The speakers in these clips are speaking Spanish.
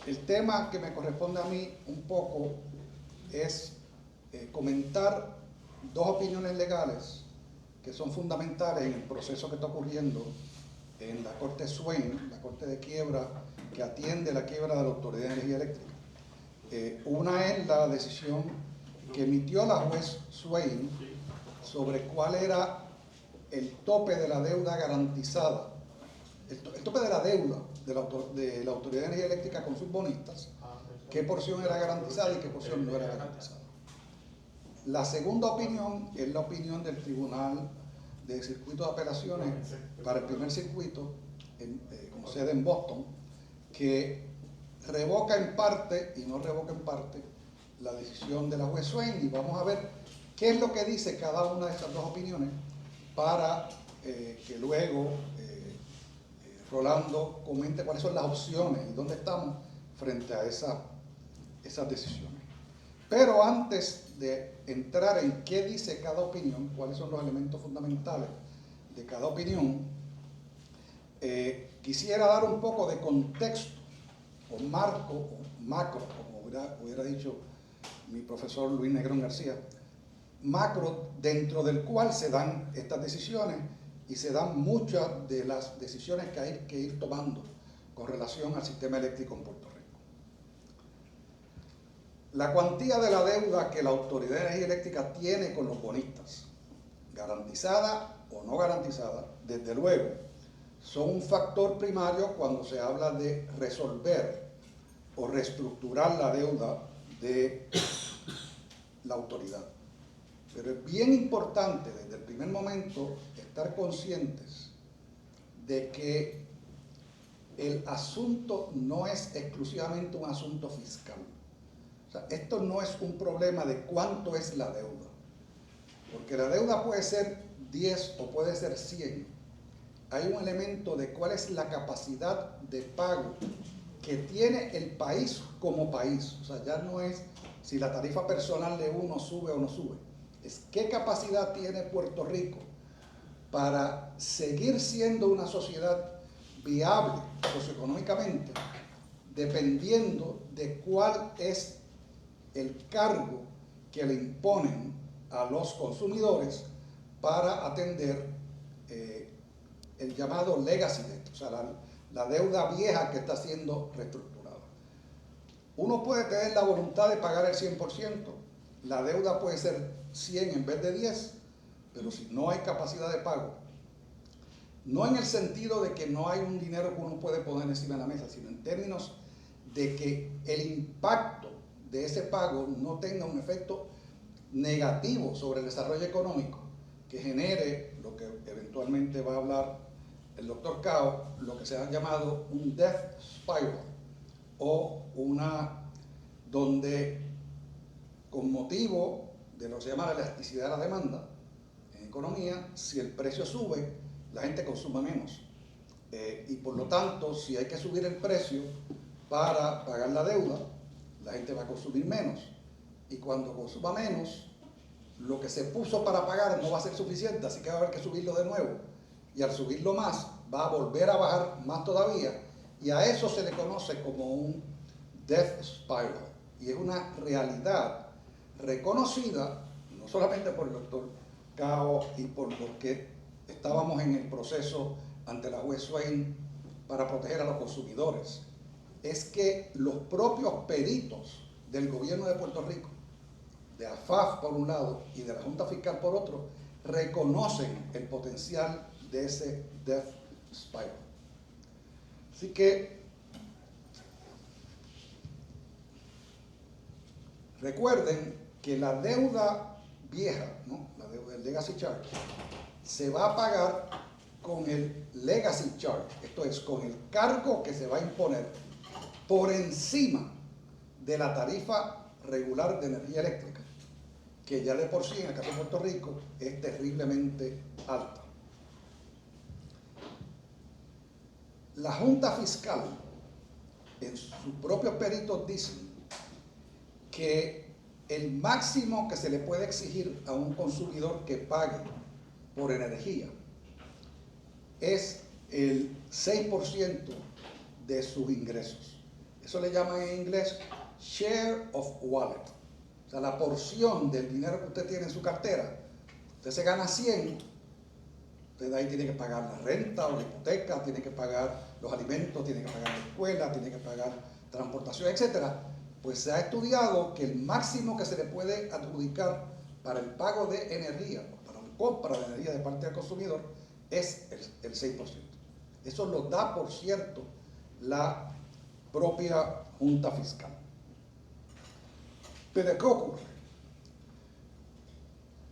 El tema que me corresponde a mí un poco es comentar dos opiniones legales que son fundamentales en el proceso que está ocurriendo en la Corte Swain, la Corte de Quiebra que atiende la quiebra de la Autoridad de Energía Eléctrica. Una es la decisión que emitió la juez Swain sobre cuál era el tope de la deuda garantizada, el tope de la deuda de la Autoridad de Energía Eléctrica con sus bonistas, qué porción era garantizada y qué porción no era garantizada. La segunda opinión es la opinión del Tribunal de Circuito de Apelaciones para el primer circuito, con sede en Boston, que revoca en parte y no revoca en parte la decisión de la juez Swain, y vamos a ver qué es lo que dice cada una de estas dos opiniones para que luego Rolando comente cuáles son las opciones y dónde estamos frente a esas decisiones. Pero antes de entrar en qué dice cada opinión, cuáles son los elementos fundamentales de cada opinión, quisiera dar un poco de contexto o marco, o macro, como hubiera dicho mi profesor Luis Negrón García, macro dentro del cual se dan estas decisiones y se dan muchas de las decisiones que hay que ir tomando con relación al sistema eléctrico en Puerto Rico. La cuantía de la deuda que la Autoridad de Energía Eléctrica tiene con los bonistas, garantizada o no garantizada, desde luego, son un factor primario cuando se habla de resolver o reestructurar la deuda de la autoridad. Pero es bien importante desde el primer momento estar conscientes de que el asunto no es exclusivamente un asunto fiscal. O sea, esto no es un problema de cuánto es la deuda, porque la deuda puede ser 10 o puede ser 100. Hay un elemento de cuál es la capacidad de pago que tiene el país como país. O sea, ya no es si la tarifa personal de uno sube o no sube, es qué capacidad tiene Puerto Rico para seguir siendo una sociedad viable socioeconómicamente, dependiendo de cuál es el cargo que le imponen a los consumidores para atender el llamado legacy debt, o sea, la deuda vieja que está siendo reestructurada. Uno puede tener la voluntad de pagar el 100%, la deuda puede ser 100 en vez de 10, pero si no hay capacidad de pago, no en el sentido de que no hay un dinero que uno puede poner encima de la mesa, sino en términos de que el impacto de ese pago no tenga un efecto negativo sobre el desarrollo económico, que genere lo que eventualmente va a hablar el doctor Cao, lo que se ha llamado un death spiral, o donde con motivo de lo que se llama la elasticidad de la demanda en economía, si el precio sube, la gente consume menos. Y por lo tanto, si hay que subir el precio para pagar la deuda, la gente va a consumir menos. Y cuando consuma menos, lo que se puso para pagar no va a ser suficiente, así que va a haber que subirlo de nuevo. Y al subirlo más, va a volver a bajar más todavía. Y a eso se le conoce como un death spiral. Y es una realidad reconocida, no solamente por el doctor Cao y por los que estábamos en el proceso ante la juez Swain para proteger a los consumidores, es que los propios peritos del gobierno de Puerto Rico, de AFAF por un lado y de la Junta Fiscal por otro, reconocen el potencial de ese death spiral. Así que recuerden que la deuda vieja, ¿no?, la deuda del legacy charge, se va a pagar con el legacy charge, esto es, con el cargo que se va a imponer por encima de la tarifa regular de energía eléctrica, que ya de por sí en el caso de Puerto Rico es terriblemente alta. La Junta Fiscal, en sus propios peritos, dicen que el máximo que se le puede exigir a un consumidor que pague por energía es el 6% de sus ingresos. Eso le llaman en inglés share of wallet. O sea, la porción del dinero que usted tiene en su cartera. Usted se gana 100, usted de ahí tiene que pagar la renta o la hipoteca, tiene que pagar los alimentos, tiene que pagar la escuela, tiene que pagar transportación, etcétera. Pues se ha estudiado que el máximo que se le puede adjudicar para el pago de energía, para la compra de energía de parte del consumidor, es el 6%. Eso lo da, por cierto, la propia Junta Fiscal. Pero ¿qué ocurre?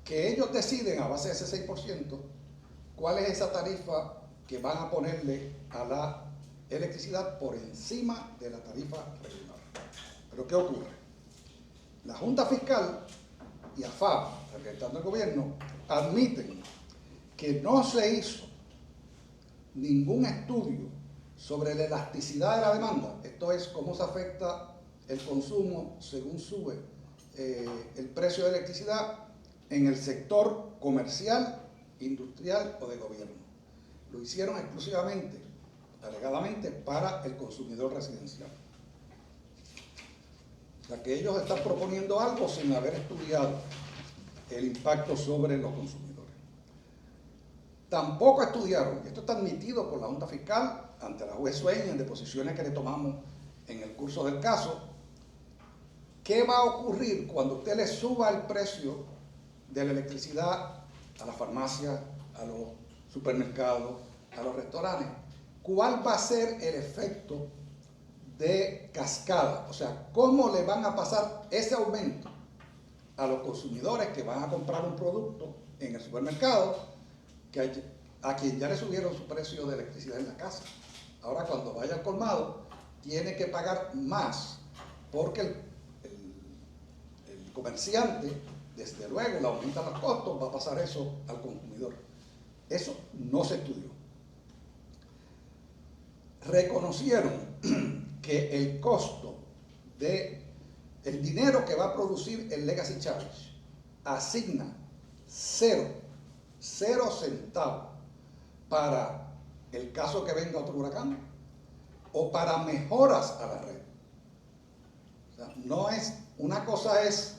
Que ellos deciden a base de ese 6% cuál es esa tarifa que van a ponerle a la electricidad por encima de la tarifa regular. Pero ¿qué ocurre? La Junta Fiscal y AFAP, representando al gobierno, admiten que no se hizo ningún estudio sobre la elasticidad de la demanda, esto es, cómo se afecta el consumo según sube el precio de electricidad en el sector comercial, industrial o de gobierno. Lo hicieron exclusivamente, alegadamente, para el consumidor residencial. O sea, que ellos están proponiendo algo sin haber estudiado el impacto sobre los consumidores. Tampoco estudiaron, y esto está admitido por la Junta Fiscal ante la juez Swain en deposiciones que le tomamos en el curso del caso, qué va a ocurrir cuando usted le suba el precio de la electricidad a las farmacias, a los supermercados, a los restaurantes. ¿Cuál va a ser el efecto de cascada? O sea, ¿cómo le van a pasar ese aumento a los consumidores que van a comprar un producto en el supermercado a quien ya le subieron su precio de electricidad en la casa? Ahora, cuando vaya al colmado, tiene que pagar más porque el comerciante, desde luego, le aumentan los costos, va a pasar eso al consumidor. Eso no se estudió. Reconocieron que el costo de el dinero que va a producir el Legacy Charge asigna 0 centavos para el caso que venga otro huracán o para mejoras a la red. O sea, no es, una cosa es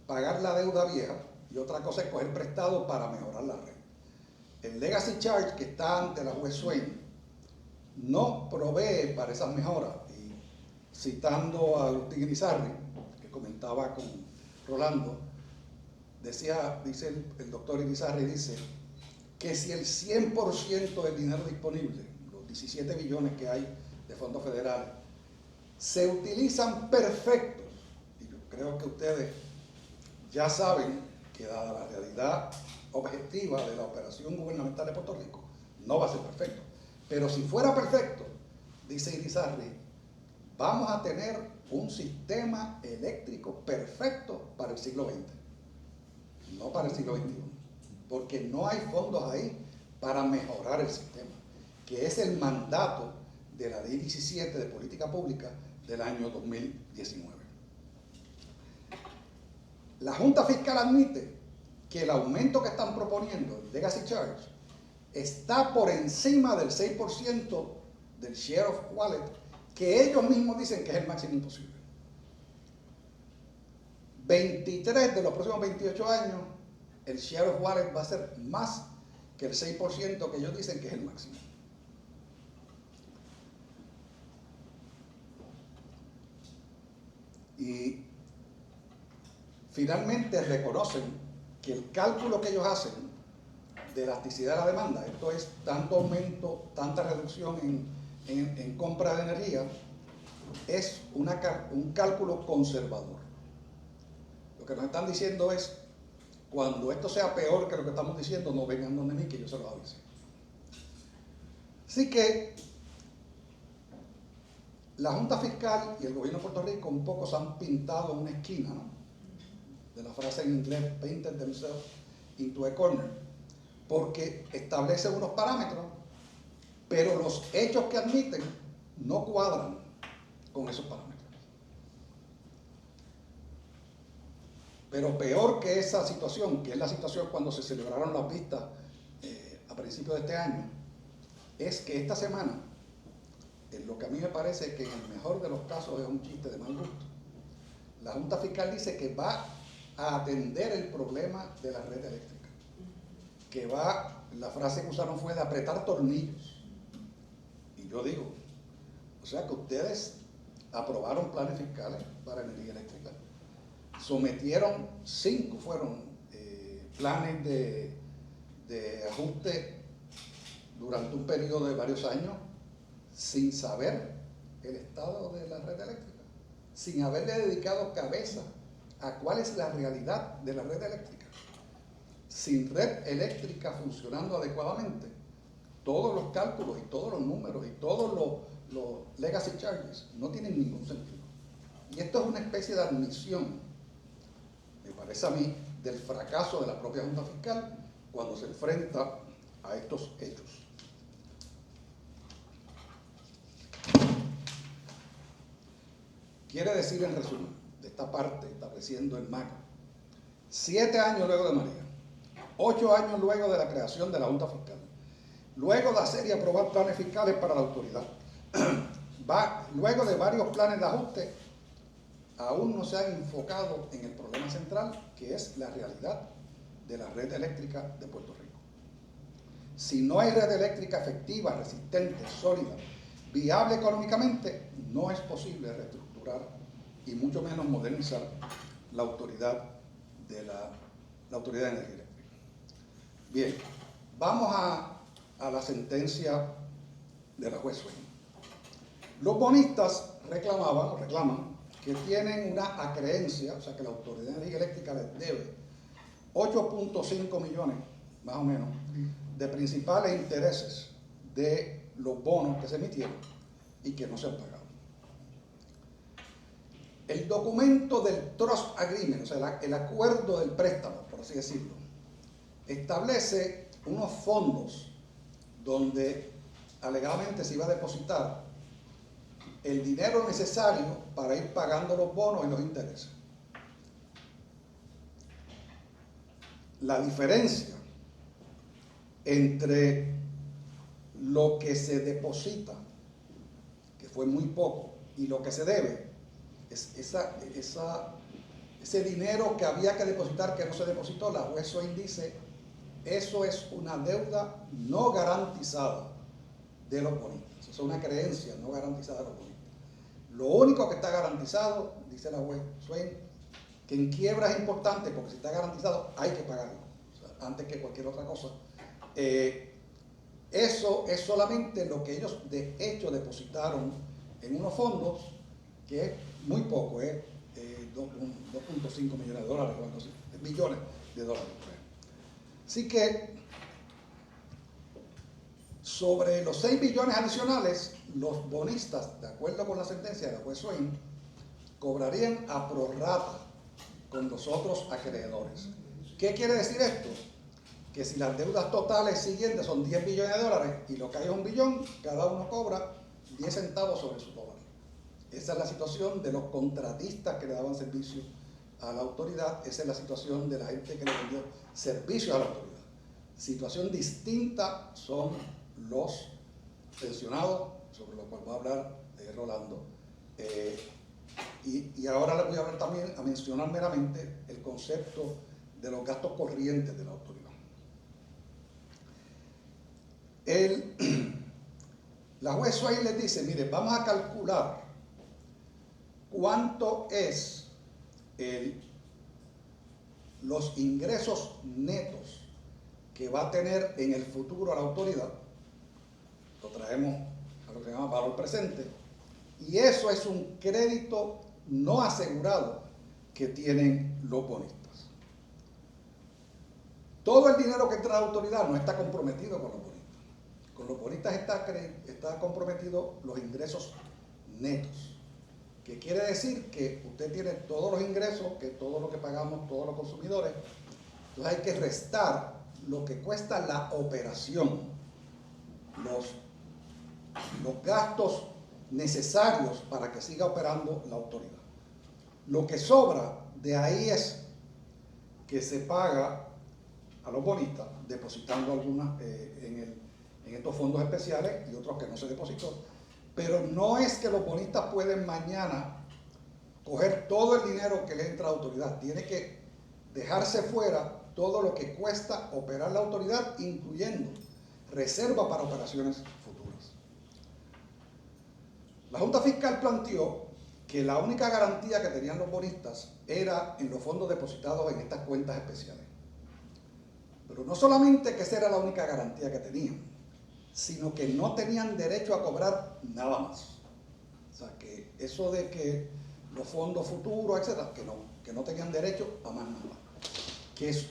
pagar la deuda vieja y otra cosa es coger prestado para mejorar la red. El Legacy Charge que está ante la juez Swain no provee para esas mejoras. Y citando a Agustín Irizarry, que comentaba con Rolando, dice el doctor Irizarry, dice que si el 100% del dinero disponible, los 17 billones que hay de fondos federales, se utilizan perfectos, y yo creo que ustedes ya saben que dada la realidad objetiva de la operación gubernamental de Puerto Rico, no va a ser perfecto. Pero si fuera perfecto, dice Irizarry, vamos a tener un sistema eléctrico perfecto para el siglo XX, no para el siglo XXI, porque no hay fondos ahí para mejorar el sistema, que es el mandato de la Ley 17 de Política Pública del año 2019. La Junta Fiscal admite que el aumento que están proponiendo, el Legacy Charge, está por encima del 6% del share of wallet, que ellos mismos dicen que es el máximo posible. 23 de los próximos 28 años, el share of wallet va a ser más que el 6% que ellos dicen que es el máximo. Y finalmente reconocen que el cálculo que ellos hacen de elasticidad de la demanda, esto es tanto aumento, tanta reducción en compra de energía, es un cálculo conservador. Lo que nos están diciendo es, cuando esto sea peor que lo que estamos diciendo, no vengan donde mí, que yo se los avise. Así que la Junta Fiscal y el gobierno de Puerto Rico un poco se han pintado en una esquina, ¿no? De la frase en inglés, painted themselves into a corner, porque establecen unos parámetros, pero los hechos que admiten no cuadran con esos parámetros. Pero peor que esa situación, que es la situación cuando se celebraron las vistas a principios de este año, es que esta semana en lo que a mí me parece que en el mejor de los casos es un chiste de mal gusto. La Junta Fiscal dice que va a atender el problema de la red eléctrica, que la frase que usaron fue de apretar tornillos. Y yo digo, o sea que ustedes aprobaron planes fiscales para energía eléctrica, sometieron 5 planes de ajuste durante un periodo de varios años sin saber el estado de la red eléctrica, sin haberle dedicado cabeza a cuál es la realidad de la red eléctrica. Sin red eléctrica funcionando adecuadamente, todos los cálculos y todos los números y todos los legacy charges no tienen ningún sentido. Y esto es una especie de admisión, me parece a mí, del fracaso de la propia Junta Fiscal cuando se enfrenta a estos hechos. Quiere decir, en resumen, de esta parte, estableciendo el MAC, 7 años luego de María, 8 años luego de la creación de la Junta Fiscal, luego de hacer y aprobar planes fiscales para la autoridad, luego de varios planes de ajuste, aún no se han enfocado en el problema central, que es la realidad de la red eléctrica de Puerto Rico. Si no hay red eléctrica efectiva, resistente, sólida, viable económicamente, no es posible reestructurar y mucho menos modernizar la autoridad de Autoridad de Energía Eléctrica. Bien, vamos a la sentencia de la juez Swain. Los bonistas reclaman que tienen una acreencia, o sea que la Autoridad de Energía Eléctrica les debe 8.5 millones, más o menos, de principales intereses de los bonos que se emitieron y que no se han pagado. El documento del Trust Agreement, o sea, el acuerdo del préstamo, por así decirlo, establece unos fondos donde alegadamente se iba a depositar el dinero necesario para ir pagando los bonos y los intereses. La diferencia entre lo que se deposita, que fue muy poco, y lo que se debe, es ese dinero que había que depositar que no se depositó. La juez Swain dice, eso es una deuda no garantizada de los bonistas, eso es una creencia no garantizada de los bonistas. Lo único que está garantizado, dice la juez Swain, que en quiebra es importante porque si está garantizado hay que pagarlo, o sea, antes que cualquier otra cosa. Eso es solamente lo que ellos de hecho depositaron en unos fondos, que es muy poco, 2.5 millones de dólares, o algo así, millones de dólares. Así que sobre los 6 billones adicionales, los bonistas, de acuerdo con la sentencia de la juez Swain, cobrarían a prorrata con los otros acreedores. ¿Qué quiere decir esto? Que si las deudas totales siguientes son 10 billones de dólares y lo que hay es 1 billón, cada uno cobra 10 centavos sobre su dólar. Esa es la situación de los contratistas que le daban servicio a la autoridad, esa es la situación de la gente que le vendió servicios a la autoridad. Situación distinta son los pensionados, sobre lo cual va a hablar Rolando. Y ahora les voy a hablar también, a mencionar meramente el concepto de los gastos corrientes de la autoridad. La juez Swain les dice, mire, vamos a calcular cuánto es los ingresos netos que va a tener en el futuro la autoridad. Lo traemos a lo que se llama valor presente, y eso es un crédito no asegurado que tienen los bonistas. Todo el dinero que entra a la autoridad no está comprometido con los bonistas. Con los bonistas está comprometido los ingresos netos, que quiere decir que usted tiene todos los ingresos, que todo lo que pagamos todos los consumidores, entonces hay que restar lo que cuesta la operación, los gastos necesarios para que siga operando la autoridad. Lo que sobra de ahí es que se paga a los bonistas, depositando algunas en estos fondos especiales y otros que no se depositó, Pero no es que los bonistas pueden mañana coger todo el dinero que le entra a la autoridad. Tiene que dejarse fuera todo lo que cuesta operar la autoridad, incluyendo reserva para operaciones futuras. La Junta Fiscal planteó que la única garantía que tenían los bonistas era en los fondos depositados en estas cuentas especiales. Pero no solamente que esa era la única garantía que tenían, sino que no tenían derecho a cobrar nada más. O sea, que eso de que los fondos futuros, etcétera, que no tenían derecho a más nada. Que eso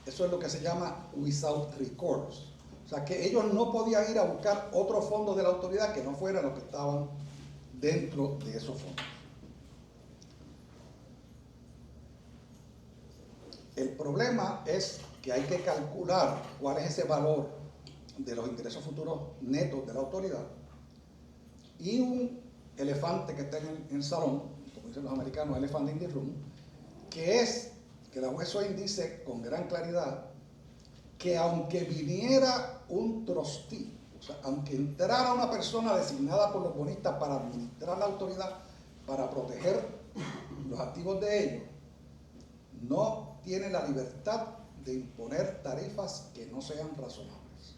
es lo que se llama without recourse. O sea, que ellos no podían ir a buscar otros fondos de la autoridad que no fueran los que estaban dentro de esos fondos. El problema es que hay que calcular cuál es ese valor de los ingresos futuros netos de la autoridad, y un elefante que está en el salón, como dicen los americanos, elephant in the room, que es que la juez Swain dice con gran claridad que aunque viniera un trustee, o sea, aunque entrara una persona designada por los bonistas para administrar la autoridad, para proteger los activos de ellos, no tiene la libertad de imponer tarifas que no sean razonables.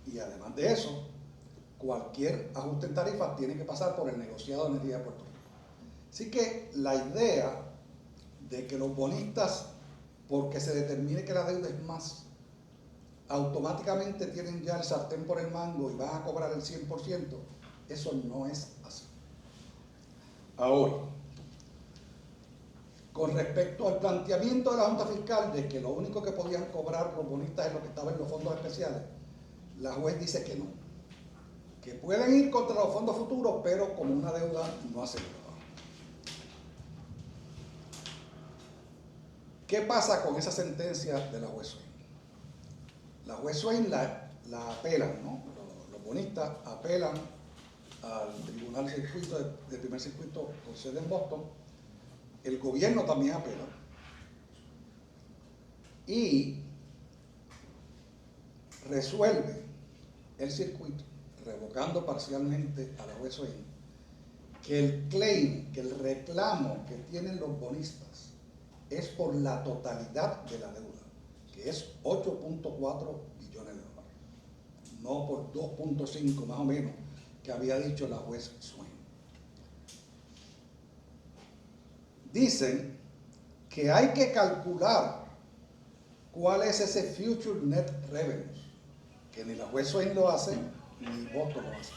Y además de eso, cualquier ajuste en tarifas tiene que pasar por el negociado de energía de Puerto Rico. Así que la idea de que los bonistas, porque se determine que la deuda es más, automáticamente tienen ya el sartén por el mango y van a cobrar el 100%, eso no es así. Ahora, con respecto al planteamiento de la Junta Fiscal de que lo único que podían cobrar los bonistas es lo que estaba en los fondos especiales, la juez dice que no, que pueden ir contra los fondos futuros, pero como una deuda no asegurada. ¿Qué pasa con esa sentencia de la juez Swain? La juez Swain la apelan, ¿no? Los bonistas apelan al Tribunal de Primer Circuito con sede en Boston. El gobierno también apela. Y resuelve el circuito, revocando parcialmente a la juez Swain, que el claim, que el reclamo que tienen los bonistas es por la totalidad de la deuda, que es 8.4 billones de dólares, no por 2.5 más o menos que había dicho la juez Swain. Dicen que hay que calcular cuál es ese future net revenue, que ni la juez Swain lo hace, ni Boston lo hace.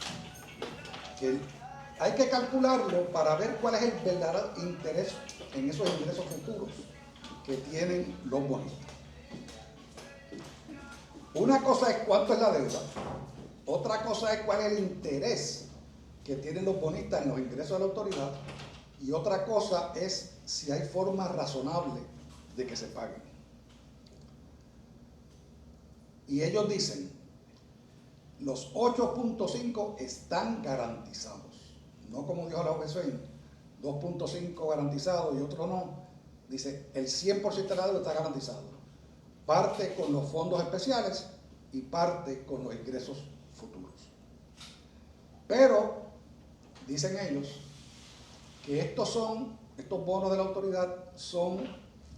Que hay que calcularlo para ver cuál es el verdadero interés en esos ingresos futuros que tienen los bonistas. Una cosa es cuánto es la deuda, otra cosa es cuál es el interés que tienen los bonistas en los ingresos de la autoridad, y otra cosa es si hay forma razonable de que se paguen. Y ellos dicen, los 8.5 están garantizados. No como dijo la juez Swain, 2.5 garantizados y otro no. Dice, el 100% de la deuda está garantizado. Parte con los fondos especiales y parte con los ingresos futuros. Pero, dicen ellos, que estos bonos de la autoridad son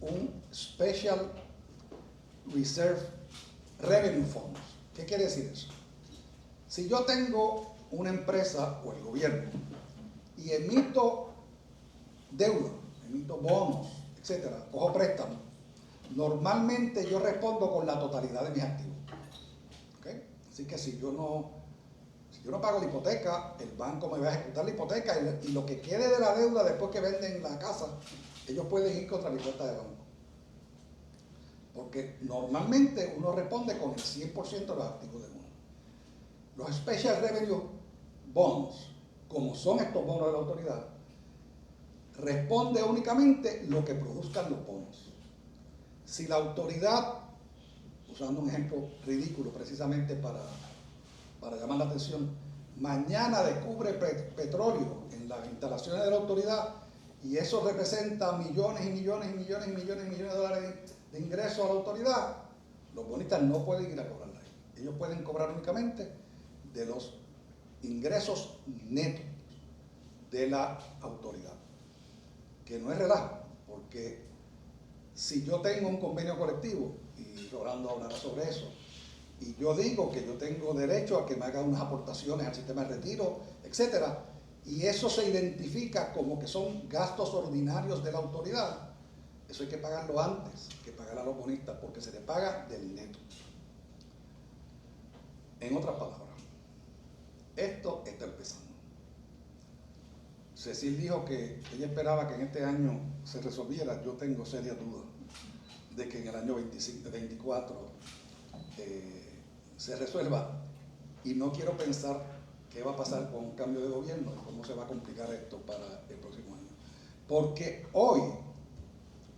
un Special Reserve Revenue Funds. ¿Qué quiere decir eso? Si yo tengo una empresa o el gobierno y emito deuda, emito bonos, etcétera, cojo préstamos, normalmente yo respondo con la totalidad de mis activos. ¿Okay? Así que si yo no pago la hipoteca, el banco me va a ejecutar la hipoteca y lo que quede de la deuda después que venden la casa, ellos pueden ir contra mi cuenta de banco. Porque normalmente uno responde con el 100% de los activos de uno. Los Special Revenue Bonds, como son estos bonos de la autoridad, responde únicamente lo que produzcan los bonos. Si la autoridad, usando un ejemplo ridículo precisamente para llamar la atención, mañana descubre petróleo en las instalaciones de la autoridad y eso representa millones y millones y millones y millones y millones de dólares de ingresos a la autoridad, los bonistas no pueden ir a cobrarla. Ellos pueden cobrar únicamente de los ingresos netos de la autoridad, que no es relajo, porque si yo tengo un convenio colectivo, y Rolando hablará sobre eso, y yo digo que yo tengo derecho a que me hagan unas aportaciones al sistema de retiro, etcétera, y eso se identifica como que son gastos ordinarios de la autoridad, eso hay que pagarlo antes que pagar a los bonistas, porque se le paga del neto. En otras palabras, esto está empezando. Cecil dijo que ella esperaba que en este año se resolviera. Yo tengo serias dudas de que en el año 24 se resuelva, y no quiero pensar qué va a pasar con un cambio de gobierno y cómo se va a complicar esto para el próximo año. Porque hoy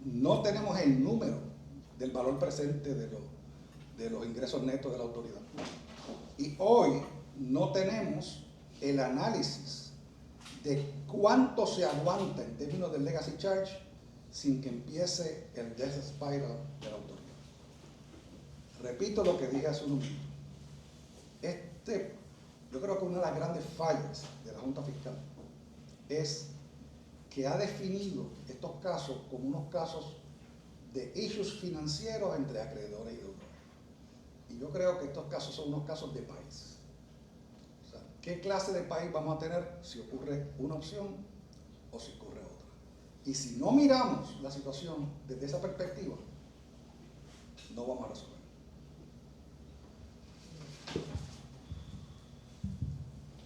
no tenemos el número del valor presente de los ingresos netos de la autoridad. Y hoy no tenemos el análisis de cuánto se aguanta en términos del legacy charge sin que empiece el death spiral de la autoridad. Repito lo que dije hace un momento. Yo creo que una de las grandes fallas de la Junta Fiscal es que ha definido estos casos como unos casos de issues financieros entre acreedores y deudores. Y yo creo que estos casos son unos casos de país. O sea, ¿qué clase de país vamos a tener si ocurre una opción o si ocurre otra? Y si no miramos la situación desde esa perspectiva, no vamos a resolver.